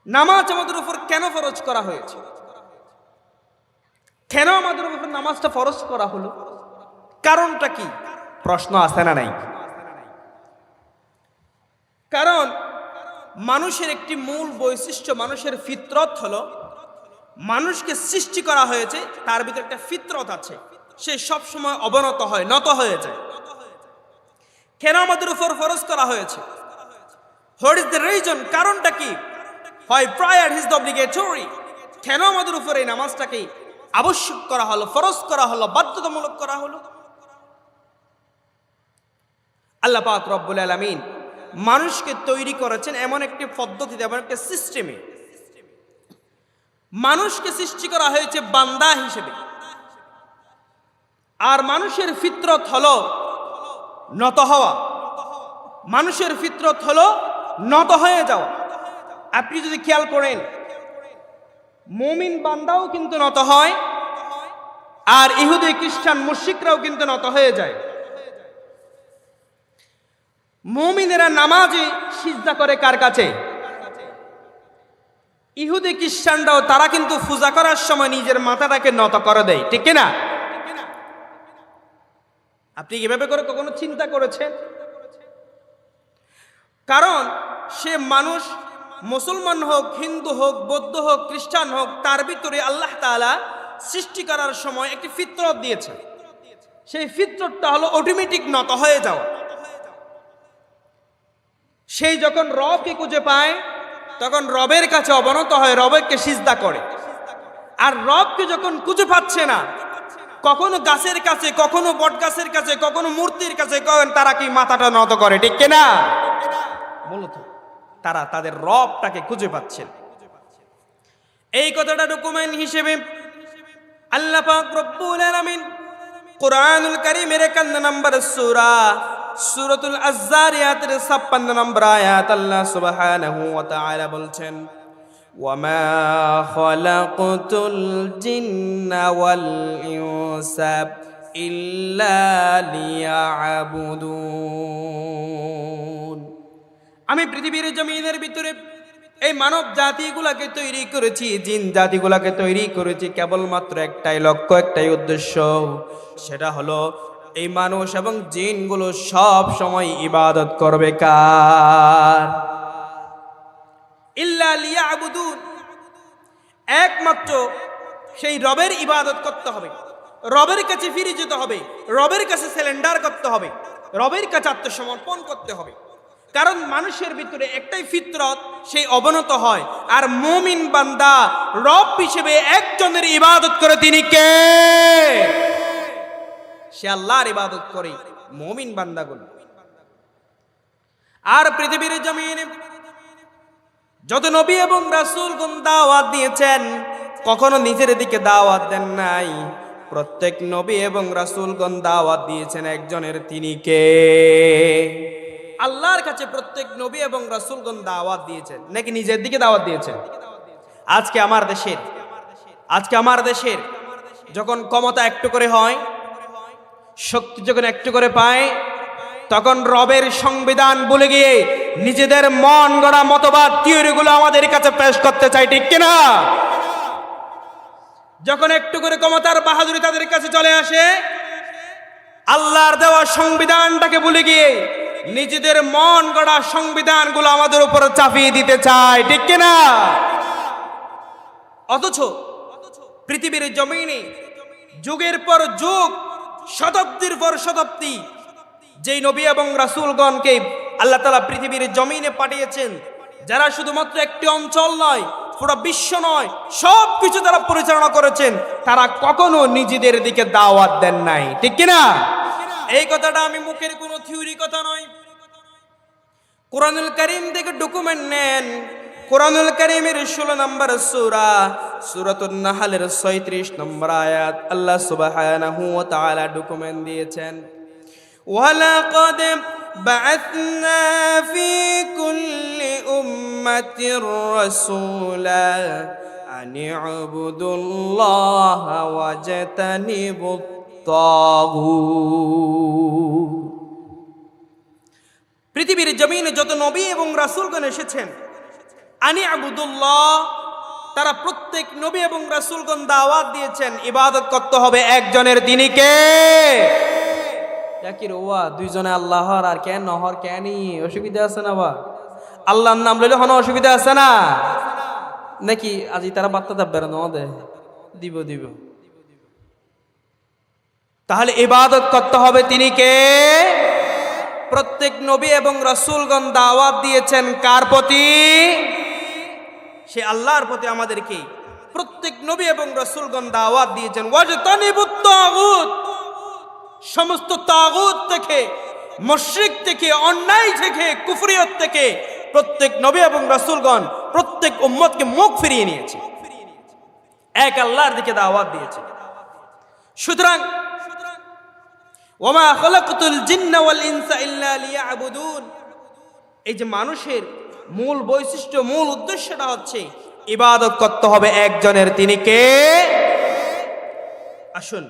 নামাজ আমাদের উপর কেন ফরজ করা হয়েছে? কেন আমাদের উপর নামাজটা ফরজ করা হলো? কারণটা কি? প্রশ্ন আছে না নাই? কারণ মানুষের একটি মূল বৈশিষ্ট্য, মানুষের ফিতরত হলো, মানুষকে সৃষ্টি করা হয়েছে, তার ভিতরে একটা ফিতরত আছে, সে সব সময় অবনত হয়, নত হয়ে যায়। কেন আমাদের উপর ফরজ করা হয়েছে? What is the reason? কারণটা কি? হয় প্রায়ার ইজ দ্য অব্লিগেটরি। কেন আমাদের উপর এই নামাজটাকে আবশ্যক করা হলো, ফরজ করা হলো, বাধ্যতামূলক করা হলো? আল্লাহ পাক রব্বুল আলামিন মানুষকে তৈরি করেছেন এমন একটি পদ্ধতিতে, এমন একটা সিস্টেমে। মানুষকে সৃষ্টি করা হয়েছে বান্দা হিসেবে, আর মানুষের ফিতরত হলো নত হওয়া, মানুষের ফিতরত হলো নত হয়ে যাওয়া। আপনি যদি খেয়াল করেন, মুমিন বান্দাও কিন্তু নত হয়, আর ইহুদি খ্রিস্টান মুশরিকরাও কিন্তু নত হয়ে যায়। মুমিনেরা নামাজে সিজদা করে কার কাছে? ইহুদি খ্রিস্টানরাও তারা কিন্তু পূজা করার সময় নিজের মাথাটাকে নত করে দেয়, ঠিক কিনা? আপনি এভাবে করে কখনো চিন্তা করেছেন? কারণ সে মানুষ, মুসলমান হোক, হিন্দু হোক, বৌদ্ধ হোক, খ্রিস্টান হোক, তার ভিতরে আল্লাহ তাআলা সৃষ্টি করার সময় একটি ফিতরত দিয়েছে। সেই ফিতরতটা হলো অটোমেটিক নত হয়ে যাওয়া। সেই যখন রবকে খুঁজে পায়, তখন রবের কাছে অবনত হয়, রবকে সিজদা করে। আর রবকে যখন খুঁজে পাচ্ছে না, কখনো গাছের কাছে, কখনো বট গাছের কাছে, কখনো মূর্তির কাছে, তারা কি মাথাটা নত করে, ঠিক কিনা? মূলত তারা তাদের রবটাকে খুঁজে পাচ্ছেন। এই কথাটা ডকুমেন্ট হিসেবে আল্লাহ পাক রব্বুল আলামিন কুরআনুল কারীমের 51 নম্বর সূরা সূরাতুল আয-যারিয়াতের 56 নম্বর আয়াত আল্লাহ সুবহানাহু ওয়া তাআলা বলছেন, ওয়ামা খালাকতুল জিন্না ওয়াল ইনসা ইল্লা লিয়াবুদুন। আমি পৃথিবীর জমিনের ভিতরে এই মানব জাতিগুলাকে তৈরি করেছি, জিন জাতিগুলাকে তৈরি করেছি কেবলমাত্র একটাই লক্ষ্য, একটাই উদ্দেশ্য, সেটা হলো এই মানুষ এবং জিনগুলো সব সময় ইবাদত করবে কার? ইল্লা লিয়াবুদুন, একমাত্র সেই রবের ইবাদত করতে হবে, রবের কাছে ফিরে যেতে হবে, রবের কাছে সারেন্ডার করতে হবে, রবের কাছে আত্মসমর্পণ করতে হবে। কারণ মানুষের ভিতরে একটাই ফিতরত, সেই অবনত হয়। আর মুমিন বান্দা রব হিসেবে একজনের ইবাদত করে, তিনি কে? সে আল্লাহর ইবাদত করে মুমিন বান্দাগুলো। আর পৃথিবীর জমিনে যত নবী এবং রাসূলগণ দাওয়াত দিয়েছেন, কখনো নিজের দিকে দাওয়াত দেন নাই। প্রত্যেক নবী এবং রাসূলগণ দাওয়াত দিয়েছেন একজনের, তিনি কে? আল্লাহর কাছে প্রত্যেক নবী এবং রাসূলগণ দাওয়াত দিয়েছেন, নাকি নিজের দিকে দাওয়াত দিয়েছেন? আজকে আমার দেশের যখন ক্ষমতা একটু করে হয়, শক্তি যখন একটু করে পায়, তখন রবের সংবিধান ভুলে গিয়ে নিজেদের মন গড়া মতবাদ, থিওরিগুলো আমাদের কাছে পেশ করতে চায়, ঠিক কিনা? যখন একটু করে ক্ষমতার বাহাদুরি তাদের কাছে চলে আসে, আল্লাহর দেওয়া সংবিধানটাকে ভুলে গিয়ে নিজেদের মন গড়া সংবিধানগুলো আমাদের উপর চাপিয়ে দিতে চায়, ঠিক কিনা? অথচ পৃথিবীর জমিনে যুগের পর যুগ, শতাব্দীর পর শতাব্দী যেই নবী এবং রাসূলগণকে আল্লাহ তাআলা পৃথিবীর জমিনে পাঠিয়েছেন, যারা শুধুমাত্র একটি অঞ্চল নয়, পুরো বিশ্ব নয়, সব কিছু তারা পরিচালনা করেছেন, তারা কখনো নিজেদের দিকে দাওয়াত দেন নাই, ঠিক কিনা? এই কথাটা আমি মুখের কোনো থিওরি কথা নয়, কোরআনুল কারীম থেকে ডকুমেন্ট নেন। কোরআনুল কারীমের 16 নম্বর সূরা সূরাতুন নাহলের 36 নম্বর আয়াত আল্লাহ সুবহানাহু ওয়া তাআলা ডকুমেন্ট দিয়েছেন, ওয়ালাকাদ বা'আথনা ফি কুল্লি উম্মাতির রাসূলা আন ইউবুদুল্লাহা ওয়াজতানিবুত তাগুত। পৃথিবীর জমিনে যত নবী এবং রাসূলগণ এসেছেন, আনি আবুদুল্লাহ, তারা প্রত্যেক নবী এবং রাসূলগণ দাওয়াত দিয়েছেন ইবাদত করতে হবে একজনের, তিনি কে? কি রোয়া দুইজনে আল্লাহর আর কেন নহর কেনি অসুবিধা আছে না? বা আল্লাহর নাম লইলে কোনো অসুবিধা আছে না নাকি? আজি তারা বার্তা দেবে আমাদের দিব দিব। তাহলে ইবাদত করতে হবে তিনি কে? প্রত্যেক নবী এবং রাসূলগণ দাওয়াত দিয়েছেন কার প্রতি? সে আল্লাহর প্রতি। আমাদেরকে প্রত্যেক নবী এবং রাসূলগণ দাওয়াত দিয়েছেন ওয়াজতানিবুত তাগুত, সমস্ত তাগুত থেকে, মুশরিক থেকে, অন্যায় থেকে, কুফরিয়ত থেকে প্রত্যেক নবী এবং রাসূলগণ প্রত্যেক উম্মতকে মুখ ফিরিয়ে নিয়েছে, এক আল্লাহর দিকে দাওয়াত দিয়েছে। সুতরাং ওমা খালাকতুল জিন্না ওয়াল ইনসা ইল্লা লিয়াবুদুন, এই যে মানুষের মূল বৈশিষ্ট্য, মূল উদ্দেশ্যটা হচ্ছে ইবাদত করতে হবে একজনের, তিনি কে? আসুন